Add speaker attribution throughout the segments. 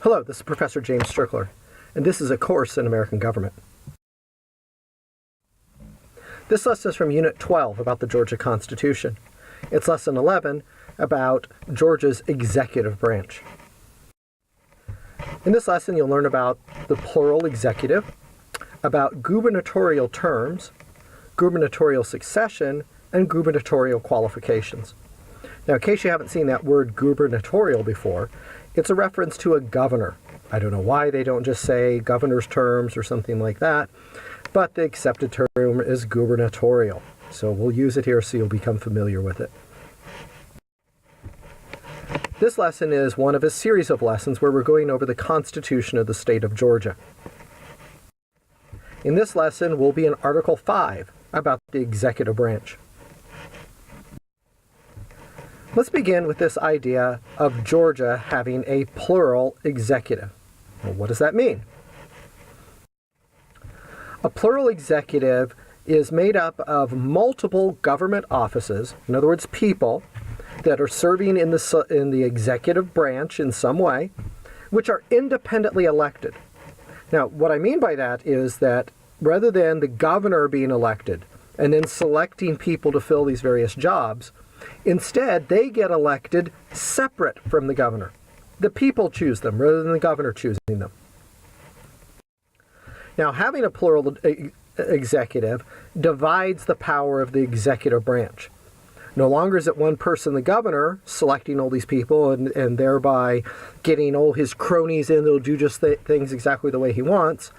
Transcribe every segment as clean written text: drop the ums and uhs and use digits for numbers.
Speaker 1: Hello, this is Professor James Strickler, and this is a course in American government. This lesson is from Unit 12 about the Georgia Constitution. It's Lesson 11 about Georgia's executive branch. In this lesson, you'll learn about the plural executive, about gubernatorial terms, gubernatorial succession, and gubernatorial qualifications. Now, in case you haven't seen that word gubernatorial before, it's a reference to a governor. I don't know why they don't just say governor's terms or something like that, but the accepted term is gubernatorial. So we'll use it here so you'll become familiar with it. This lesson is one of a series of lessons where we're going over the Constitution of the state of Georgia. In this lesson, we'll be in Article 5 about the executive branch. Let's begin with this idea of Georgia having a plural executive. Well, what does that mean? A plural executive is made up of multiple government offices, in other words, people that are serving in the executive branch in some way, which are independently elected. Now, what I mean by that is that rather than the governor being elected and then selecting people to fill these various jobs, instead, they get elected separate from the governor. The people choose them rather than the governor choosing them. Now, having a plural executive divides the power of the executive branch. No longer is it one person, the governor, selecting all these people and thereby getting all his cronies in that'll do just things exactly the way he wants.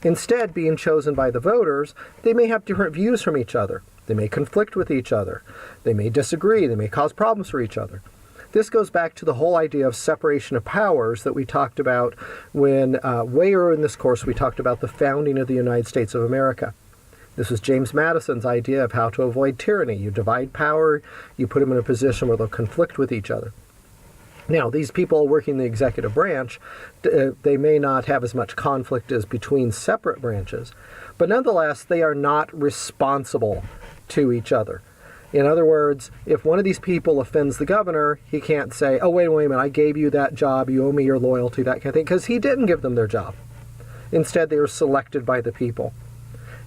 Speaker 1: Instead, being chosen by the voters, they may have different views from each other. They may conflict with each other. They may disagree. They may cause problems for each other. This goes back to the whole idea of separation of powers that we talked about when, way earlier in this course, we talked about the founding of the United States of America. This was James Madison's idea of how to avoid tyranny. You divide power, you put them in a position where they'll conflict with each other. Now, these people working in the executive branch, they may not have as much conflict as between separate branches, but nonetheless, they are not responsible to each other. In other words, if one of these people offends the governor, he can't say, oh, wait a minute, I gave you that job, you owe me your loyalty, that kind of thing, because he didn't give them their job. Instead, they were selected by the people.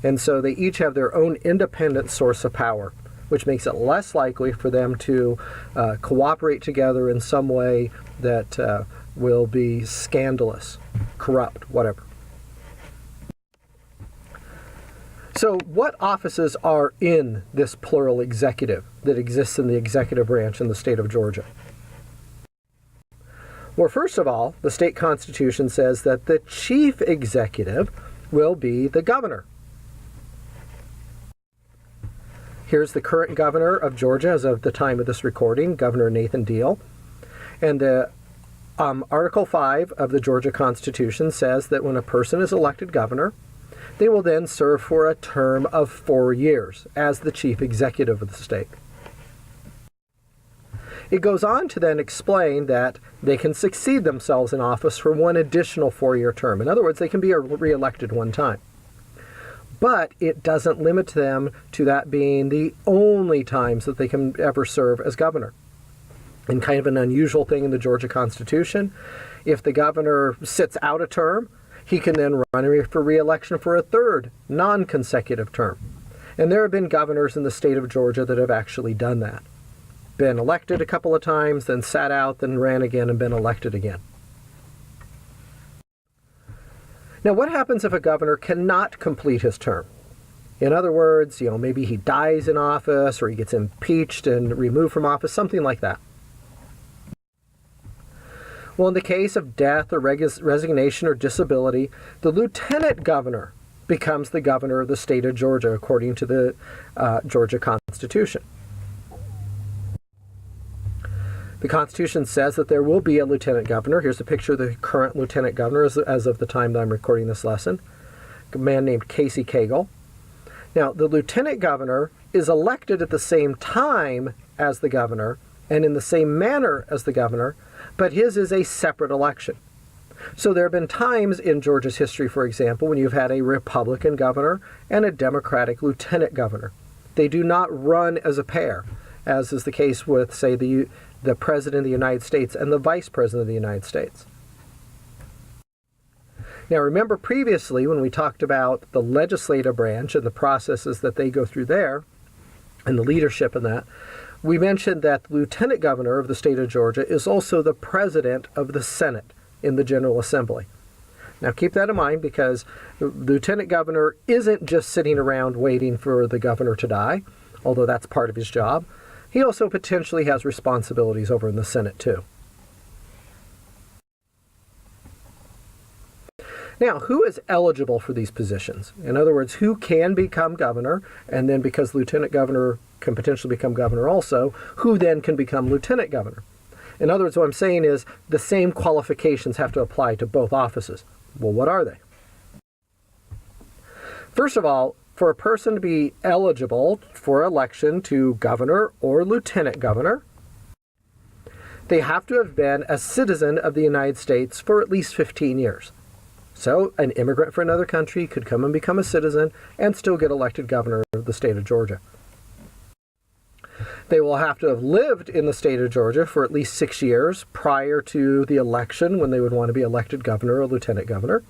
Speaker 1: And so they each have their own independent source of power, which makes it less likely for them to cooperate together in some way that will be scandalous, corrupt, whatever. So what offices are in this plural executive that exists in the executive branch in the state of Georgia? Well, first of all, the state constitution says that the chief executive will be the governor. Here's the current governor of Georgia as of the time of this recording, Governor Nathan Deal. And the Article 5 of the Georgia Constitution says that when a person is elected governor, they will then serve for a term of 4 years as the chief executive of the state. It goes on to then explain that they can succeed themselves in office for one additional 4-year term. In other words, they can be re-elected one time. But it doesn't limit them to that being the only times that they can ever serve as governor. And kind of an unusual thing in the Georgia Constitution, if the governor sits out a term, he can then run for re-election for a third, non-consecutive term. And there have been governors in the state of Georgia that have actually done that. Been elected a couple of times, then sat out, then ran again and been elected again. Now, what happens if a governor cannot complete his term? In other words, maybe he dies in office or he gets impeached and removed from office, something like that. Well, in the case of death or resignation or disability, the lieutenant governor becomes the governor of the state of Georgia according to the Georgia Constitution. The Constitution says that there will be a lieutenant governor. Here's a picture of the current lieutenant governor as of the time that I'm recording this lesson, a man named Casey Cagle. Now, the lieutenant governor is elected at the same time as the governor and in the same manner as the governor, but his is a separate election. So there have been times in Georgia's history, for example, when you've had a Republican governor and a Democratic lieutenant governor. They do not run as a pair, as is the case with, say, the President of the United States and the Vice President of the United States. Now remember previously when we talked about the legislative branch and the processes that they go through there, and the leadership in that, we mentioned that the lieutenant governor of the state of Georgia is also the president of the Senate in the General Assembly. Now keep that in mind, because the lieutenant governor isn't just sitting around waiting for the governor to die, although that's part of his job. He also potentially has responsibilities over in the Senate too. Now, who is eligible for these positions? In other words, who can become governor, and then because lieutenant governor can potentially become governor also, who then can become lieutenant governor? In other words, what I'm saying is the same qualifications have to apply to both offices. Well, what are they? First of all, for a person to be eligible for election to governor or lieutenant governor, they have to have been a citizen of the United States for at least 15 years. So an immigrant from another country could come and become a citizen and still get elected governor of the state of Georgia. They will have to have lived in the state of Georgia for at least 6 years prior to the election when they would want to be elected governor or lieutenant governor.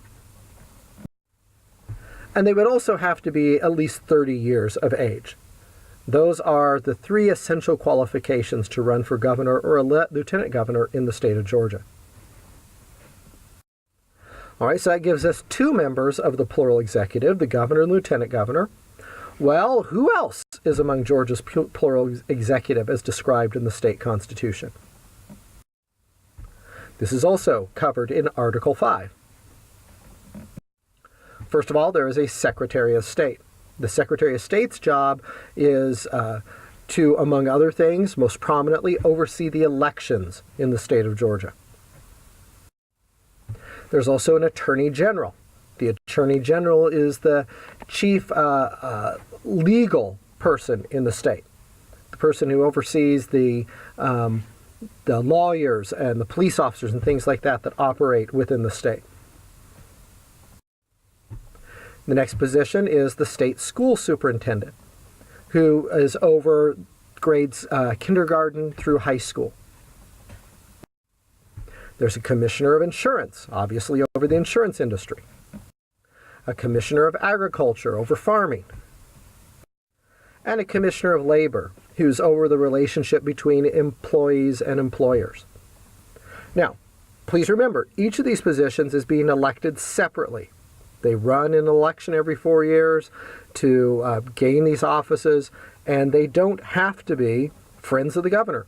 Speaker 1: And they would also have to be at least 30 years of age. Those are the 3 essential qualifications to run for governor or lieutenant governor in the state of Georgia. All right, so that gives us 2 members of the plural executive, the governor and lieutenant governor. Well, who else is among Georgia's plural executive as described in the state constitution? This is also covered in Article 5. First of all, there is a Secretary of State. The Secretary of State's job is to, among other things, most prominently oversee the elections in the state of Georgia. There's also an Attorney General. The Attorney General is the chief legal person in the state, the person who oversees the lawyers and the police officers and things like that that operate within the state. The next position is the state school superintendent, who is over grades kindergarten through high school. There's a commissioner of insurance, obviously over the insurance industry. A commissioner of agriculture over farming. And a commissioner of labor, who's over the relationship between employees and employers. Now, please remember, each of these positions is being elected separately. They run an election every 4 years to gain these offices, and they don't have to be friends of the governor.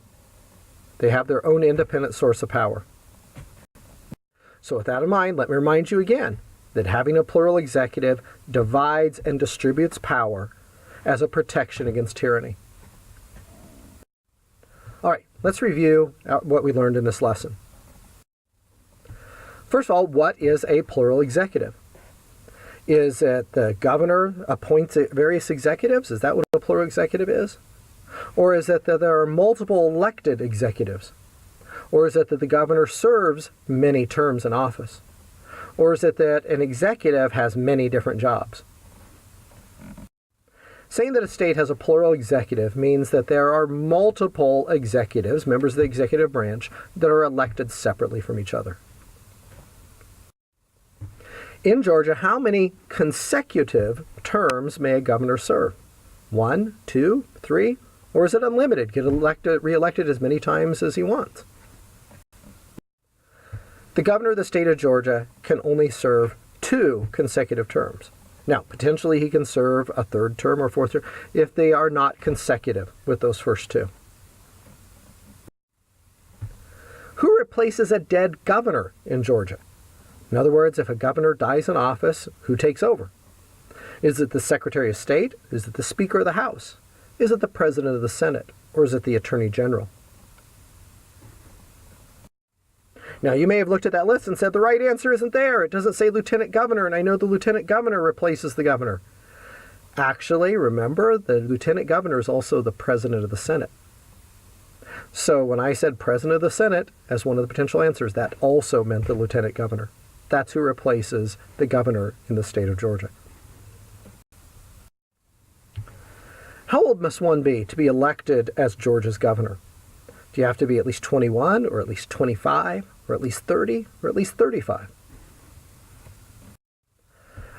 Speaker 1: They have their own independent source of power. So with that in mind, let me remind you again that having a plural executive divides and distributes power as a protection against tyranny. All right, let's review what we learned in this lesson. First of all, what is a plural executive? Is it the governor appoints various executives? Is that what a plural executive is? Or is it that there are multiple elected executives? Or is it that the governor serves many terms in office? Or is it that an executive has many different jobs? Saying that a state has a plural executive means that there are multiple executives, members of the executive branch, that are elected separately from each other. In Georgia, how many consecutive terms may a governor serve? 1, 2, 3, or is it unlimited? Get reelected as many times as he wants. The governor of the state of Georgia can only serve 2 consecutive terms. Now, potentially he can serve a 3rd term or 4th term if they are not consecutive with those first 2. Who replaces a dead governor in Georgia? In other words, if a governor dies in office, who takes over? Is it the Secretary of State? Is it the Speaker of the House? Is it the President of the Senate? Or is it the Attorney General? Now, you may have looked at that list and said the right answer isn't there. It doesn't say lieutenant governor, and I know the lieutenant governor replaces the governor. Actually, remember, the lieutenant governor is also the president of the Senate. So when I said president of the Senate as one of the potential answers, that also meant the lieutenant governor. That's who replaces the governor in the state of Georgia. How old must one be to be elected as Georgia's governor? Do you have to be at least 21, or at least 25, or at least 30, or at least 35?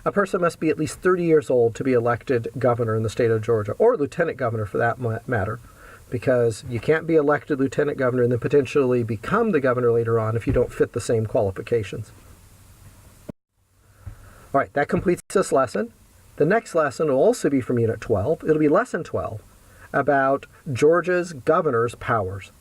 Speaker 1: A person must be at least 30 years old to be elected governor in the state of Georgia, or lieutenant governor for that matter, because you can't be elected lieutenant governor and then potentially become the governor later on if you don't fit the same qualifications. All right, that completes this lesson. The next lesson will also be from Unit 12. It'll be Lesson 12 about Georgia's governor's powers.